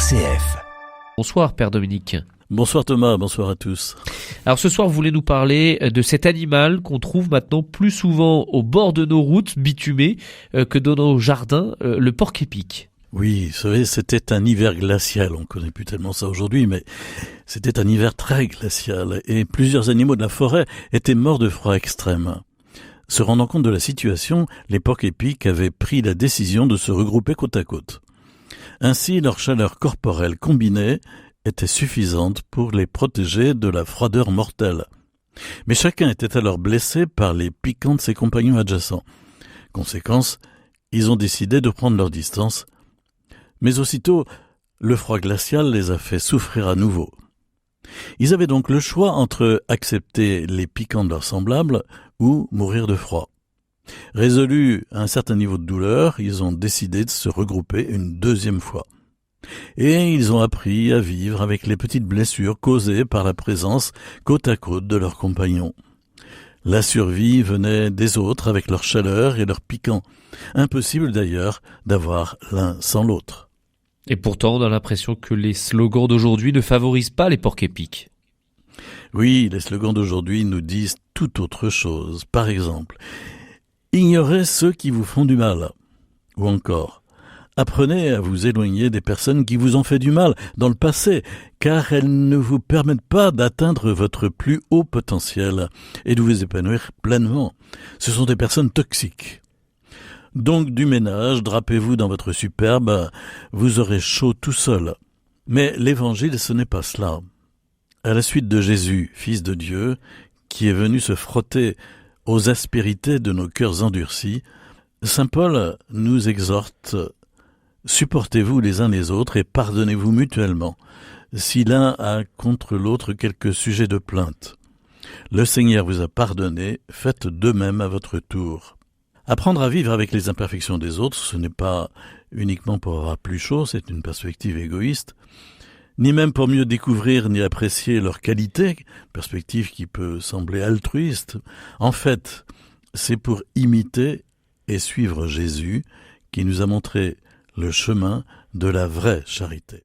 RCF. Bonsoir Père Dominique. Bonsoir Thomas, bonsoir à tous. Alors ce soir vous voulez nous parler de cet animal qu'on trouve maintenant plus souvent au bord de nos routes bitumées que dans nos jardins, le porc-épic. Oui, vous savez, c'était un hiver glacial, on connaît plus tellement ça aujourd'hui, mais c'était un hiver très glacial et plusieurs animaux de la forêt étaient morts de froid extrême. Se rendant compte de la situation, les porcs-épics avaient pris la décision de se regrouper côte à côte. Ainsi, leur chaleur corporelle combinée était suffisante pour les protéger de la froideur mortelle. Mais chacun était alors blessé par les piquants de ses compagnons adjacents. Conséquence, ils ont décidé de prendre leur distance. Mais aussitôt, le froid glacial les a fait souffrir à nouveau. Ils avaient donc le choix entre accepter les piquants de leurs semblables ou mourir de froid. Résolus à un certain niveau de douleur, ils ont décidé de se regrouper une deuxième fois. Et ils ont appris à vivre avec les petites blessures causées par la présence côte à côte de leurs compagnons. La survie venait des autres avec leur chaleur et leur piquant. Impossible d'ailleurs d'avoir l'un sans l'autre. Et pourtant on a l'impression que les slogans d'aujourd'hui ne favorisent pas les porcs-épics. Oui, les slogans d'aujourd'hui nous disent tout autre chose. Par exemple, ignorez ceux qui vous font du mal. Ou encore, apprenez à vous éloigner des personnes qui vous ont fait du mal dans le passé, car elles ne vous permettent pas d'atteindre votre plus haut potentiel et de vous épanouir pleinement. Ce sont des personnes toxiques. Donc du ménage, drapez-vous dans votre superbe, vous aurez chaud tout seul. Mais l'évangile, ce n'est pas cela. À la suite de Jésus, Fils de Dieu, qui est venu se frotter aux aspérités de nos cœurs endurcis, Saint Paul nous exhorte: supportez-vous les uns les autres et pardonnez-vous mutuellement, si l'un a contre l'autre quelque sujet de plainte. Le Seigneur vous a pardonné, faites de même à votre tour. Apprendre à vivre avec les imperfections des autres, ce n'est pas uniquement pour avoir plus chaud, c'est une perspective égoïste, ni même pour mieux découvrir ni apprécier leurs qualités, perspective qui peut sembler altruiste. En fait, c'est pour imiter et suivre Jésus qui nous a montré le chemin de la vraie charité.